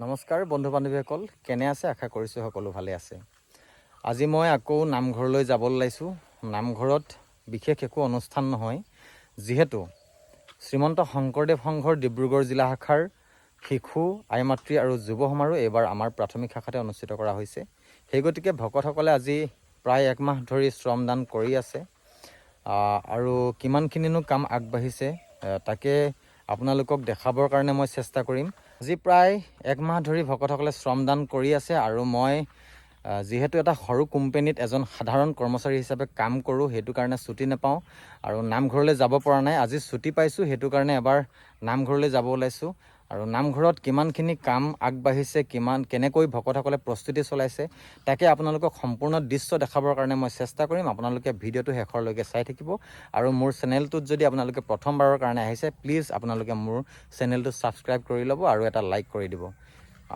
নমস্কাৰ বন্ধু বান্ধৱীসকল, কেনে আছে? আশা কৰিছোঁ সকলো ভালে আছে। আজি মই আকৌ নামঘৰলৈ যাব ওলাইছোঁ। নামঘৰত বিশেষ একো অনুষ্ঠান নহয়, যিহেতু শ্ৰীমন্ত শংকৰদেৱ সংঘৰ ডিব্ৰুগড় জিলা শাখাৰ শিশু, আই মাতৃ আৰু যুৱ সমাৰোহ এইবাৰ আমাৰ প্ৰাথমিক শাখাতে অনুষ্ঠিত কৰা হৈছে। সেই গতিকে ভকতসকলে আজি প্ৰায় এক মাহ ধৰি শ্ৰমদান কৰি আছে আৰু কিমানখিনিনো কাম আগবাঢ়িছে তাকে আপোনালোকক দেখাবৰ কাৰণে মই চেষ্টা কৰিম। আজি প্ৰায় এক মাহ ধৰি ভকতসকলে শ্ৰমদান কৰি আছে আৰু মই যিহেতু এটা সৰু কোম্পানীত এজন সাধাৰণ কৰ্মচাৰী হিচাপে কাম কৰোঁ, সেইটো কাৰণে ছুটি নাপাওঁ আৰু নামঘৰলৈ যাব পৰা নাই। আজি ছুটি পাইছোঁ, সেইটো কাৰণে এবাৰ নামঘৰলৈ যাব ওলাইছোঁ আৰু নামঘৰত কিমানখিনি কাম আগবাঢ়িছে, কেনেকৈ ভকতসকলে প্ৰস্তুতি চলাইছে তাকে আপোনালোকক সম্পূৰ্ণ দৃশ্য দেখাবৰ কাৰণে মই চেষ্টা কৰিম। আপোনালোকে ভিডিঅ'টো শেষৰলৈকে চাই থাকিব আৰু মোৰ চেনেলটোত যদি আপোনালোকে প্ৰথমবাৰৰ কাৰণে আহিছে, প্লিজ আপোনালোকে মোৰ চেনেলটো ছাবস্ক্ৰাইব কৰি ল'ব আৰু এটা লাইক কৰি দিব।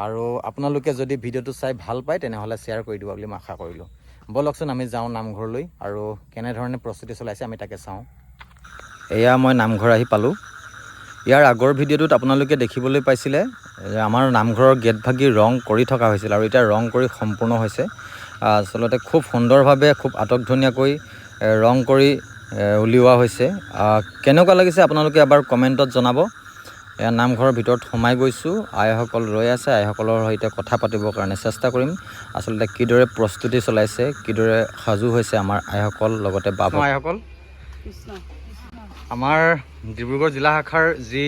আৰু আপোনালোকে যদি ভিডিঅ'টো চাই ভাল পায় তেনেহ'লে শ্বেয়াৰ কৰি দিব বুলি মই আশা কৰিলোঁ। ব'লকচোন আমি যাওঁ নামঘৰলৈ আৰু কেনেধৰণে প্ৰস্তুতি চলাইছে আমি তাকে চাওঁ। এয়া মই নামঘৰ আহি পালোঁ। ইয়াৰ আগৰ ভিডিঅ'টোত আপোনালোকে দেখিবলৈ পাইছিলে যে আমাৰ নামঘৰৰ গেট ভাগি ৰং কৰি থকা হৈছিল আৰু এতিয়া ৰং কৰি সম্পূৰ্ণ হৈছে। আচলতে খুব সুন্দৰভাৱে, খুব আটকধুনীয়াকৈ ৰং কৰি উলিওৱা হৈছে। কেনেকুৱা লাগিছে আপোনালোকে এবাৰ কমেণ্টত জনাব। এয়া নামঘৰৰ ভিতৰত সোমাই গৈছোঁ, আইসকল ৰৈ আছে। আইসকলৰ সৈতে কথা পাতিবৰ কাৰণে চেষ্টা কৰিম। আচলতে কিদৰে প্ৰস্তুতি চলাইছে, কিদৰে সাজু হৈছে আমাৰ আইসকল, লগতে বাবা আইসকল। আমাৰ ডিব্ৰুগড় জিলা শাখাৰ যি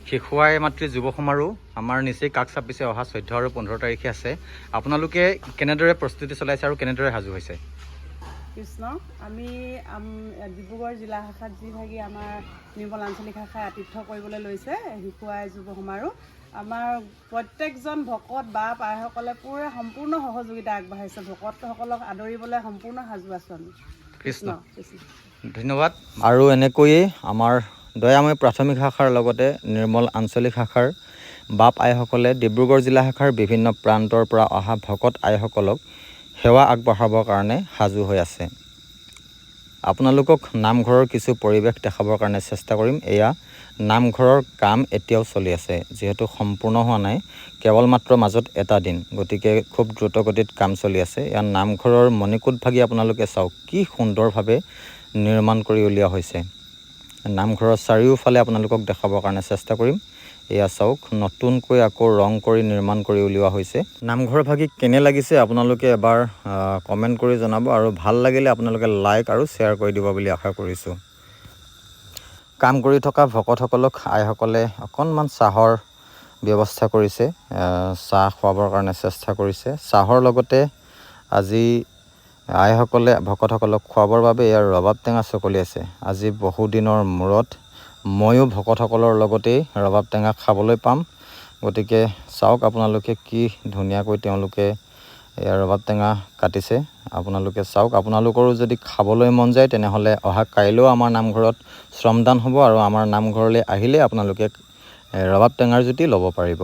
শিশু আই মাতৃ যুৱ সমাৰোহ আমাৰ নিচেই কাষ চাপিছে, অহা 14 আৰু 15 তাৰিখে আছে। আপোনালোকে কেনেদৰে প্ৰস্তুতি চলাইছে আৰু কেনেদৰে সাজু হৈছে? কৃষ্ণ, আমি ডিব্ৰুগড় জিলা শাখাত যিভাগি আমাৰ নিৰ্মল আঞ্চলিক শাখাই আতিথ্য কৰিবলৈ লৈছে শিশু আই যুৱ সমাৰোহ, আমাৰ প্ৰত্যেকজন ভকত বা আইসকলে সম্পূৰ্ণ সহযোগিতা আগবঢ়াইছে। ভকতসকলক আদৰিবলৈ সম্পূৰ্ণ সাজু আছোঁ আমি। কৃষ্ণ ধন্যবাদ। আৰু এনেকৈয়ে আমাৰ দয়াময় প্ৰাথমিক শাখাৰ লগতে নিৰ্মল আঞ্চলিক শাখাৰ বাপ আইসকলে ডিব্ৰুগড় জিলা শাখাৰ বিভিন্ন প্ৰান্তৰ পৰা অহা ভকত আইসকলক সেৱা আগবঢ়াবৰ কাৰণে সাজু হৈ আছে। আপোনালোকক নামঘৰৰ কিছু পৰিৱেশ দেখাবৰ কাৰণে চেষ্টা কৰিম। এয়া নামঘৰৰ কাম এতিয়াও চলি আছে, যিহেতু সম্পূৰ্ণ হোৱা নাই, কেৱল মাত্ৰ মাজত এটা দিন, গতিকে খুব দ্ৰুতগতিত কাম চলি আছে। ইয়াৰ নামঘৰৰ মণিকূট ভাগি আপোনালোকে চাওক, কি সুন্দৰভাৱে নিৰ্মাণ কৰি উলিওৱা হৈছে। নামঘৰৰ চাৰিওফালে আপোনালোকক দেখাবৰ কাৰণে চেষ্টা কৰিম। এয়া চাওক, নতুনকৈ আকৌ ৰং কৰি নিৰ্মাণ কৰি উলিওৱা হৈছে। নামঘৰ ভাগি কেনে লাগিছে আপোনালোকে এবাৰ কমেণ্ট কৰি জনাব আৰু ভাল লাগিলে আপোনালোকে লাইক আৰু শ্বেয়াৰ কৰি দিব বুলি আশা কৰিছোঁ। কাম কৰি থকা ভকতসকলক আইসকলে অকণমান চাহৰ ব্যৱস্থা কৰিছে, চাহ খুৱাবৰ কাৰণে চেষ্টা কৰিছে। চাহৰ লগতে আজি আইসকলে ভকতসকলক খুৱাবৰ বাবে ইয়াৰ ৰবাব টেঙা চকলিয়াইছে। আজি বহুদিনৰ মূৰত ময়ো ভকতসকলৰ লগতেই ৰবাব টেঙা খাবলৈ পাম। গতিকে চাওক আপোনালোকে কি ধুনীয়াকৈ তেওঁলোকে ৰবাব টেঙা কাটিছে। আপোনালোকে চাওক, আপোনালোকৰো যদি খাবলৈ মন যায় তেনেহ'লে অহা কাইলৈও আমাৰ নামঘৰত শ্ৰমদান হ'ব আৰু আমাৰ নামঘৰলৈ আহিলে আপোনালোকে ৰবাব টেঙাৰ জুতি ল'ব পাৰিব।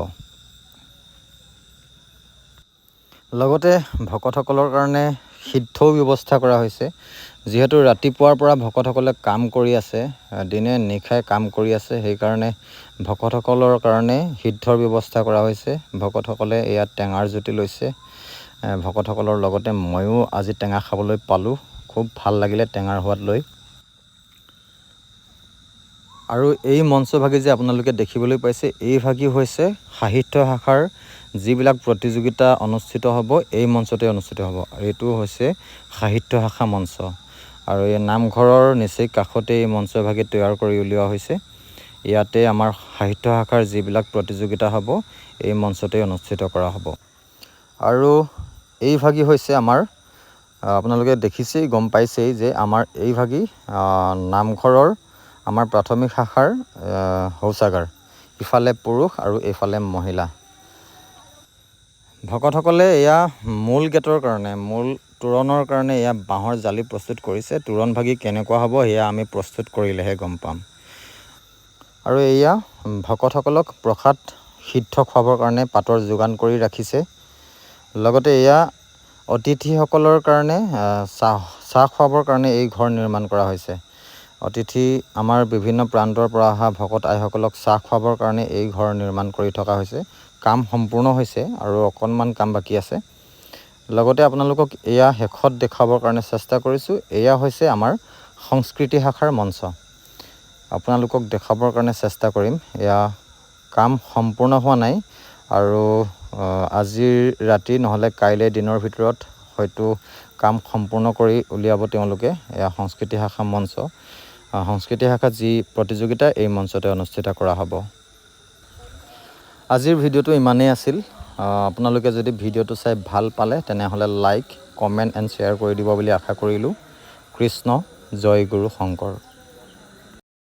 লগতে ভকতসকলৰ কাৰণে সিদ্ধও ব্যৱস্থা কৰা হৈছে। যিহেতু ৰাতিপুৱাৰ পৰা ভকতসকলে কাম কৰি আছে, দিনে নিশাই কাম কৰি আছে, সেইকাৰণে ভকতসকলৰ কাৰণে সিদ্ধৰ ব্যৱস্থা কৰা হৈছে। ভকতসকলে ইয়াত টেঙাৰ জুতি লৈছে। ভকতসকলৰ লগতে ময়ো আজি টেঙা খাবলৈ পালোঁ, খুব ভাল লাগিলে টেঙাৰ সোৱাদ লৈ। আৰু এই মঞ্চভাগি যে আপোনালোকে দেখিবলৈ পাইছে, এই ভাগি হৈছে সাহিত্য শাখাৰ যিবিলাক প্ৰতিযোগিতা অনুষ্ঠিত হ'ব, এই মঞ্চতে অনুষ্ঠিত হ'ব। আৰু এইটো হৈছে সাহিত্য শাখা মঞ্চ আৰু এই নামঘৰৰ নিচেই কাষতে এই মঞ্চভাগি তৈয়াৰ কৰি উলিওৱা হৈছে। ইয়াতে আমাৰ সাহিত্য শাখাৰ যিবিলাক প্ৰতিযোগিতা হ'ব, এই মঞ্চতে অনুষ্ঠিত কৰা হ'ব। আৰু এই ভাগি হৈছে আমাৰ, আপোনালোকে দেখিছেই, গম পাইছেই যে আমাৰ এই ভাগি নামঘৰৰ আমাৰ প্ৰাথমিক শাখাৰ শৌচাগাৰ। ইফালে পুৰুষ আৰু এইফালে মহিলা। ভকতসকলে এয়া মূল গেটৰ কাৰণে, মূল তোৰণৰ কাৰণে এয়া বাঁহৰ জালি প্ৰস্তুত কৰিছে। তোৰণ ভাগি কেনেকুৱা হ'ব সেয়া আমি প্ৰস্তুত কৰিলেহে গম পাম। আৰু এয়া ভকতসকলক প্ৰসাদ সিদ্ধ খুৱাবৰ কাৰণে পাতৰ যোগান কৰি ৰাখিছে। লগতে এয়া অতিথিসকলৰ কাৰণে চাহ খুৱাবৰ কাৰণে এই ঘৰ নিৰ্মাণ কৰা হৈছে। অতিথি আমাৰ বিভিন্ন প্ৰান্তৰ পৰা অহা ভকত আইসকলক চাহ খুৱাবৰ কাৰণে এই ঘৰ নিৰ্মাণ কৰি থকা হৈছে। কাম সম্পূৰ্ণ হৈছে আৰু অকণমান কাম বাকী আছে। লগতে আপোনালোকক এয়া শেষত দেখাবৰ কাৰণে চেষ্টা কৰিছোঁ। এয়া হৈছে আমাৰ সংস্কৃতি শাখাৰ মঞ্চ। আপোনালোকক দেখাবৰ কাৰণে চেষ্টা কৰিম। এয়া কাম সম্পূৰ্ণ হোৱা নাই আৰু আজিৰ ৰাতি নহ'লে কাইলৈ দিনৰ ভিতৰত হয়তো কাম সম্পূৰ্ণ কৰি উলিয়াব তেওঁলোকে। এয়া সংস্কৃতি শাখা মঞ্চ। সংস্কৃতি শাখাত যি প্ৰতিযোগিতা এই মঞ্চতে অনুষ্ঠিত কৰা হ'ব। আজিৰ ভিডিঅ'টো ইমানেই আছিল। আপোনালোকে যদি ভিডিঅ'টো চাই ভাল পালে তেনেহ'লে লাইক, কমেণ্ট এণ্ড শ্বেয়াৰ কৰি দিব বুলি আশা কৰিলোঁ। কৃষ্ণ জয় গুৰু শংকৰ।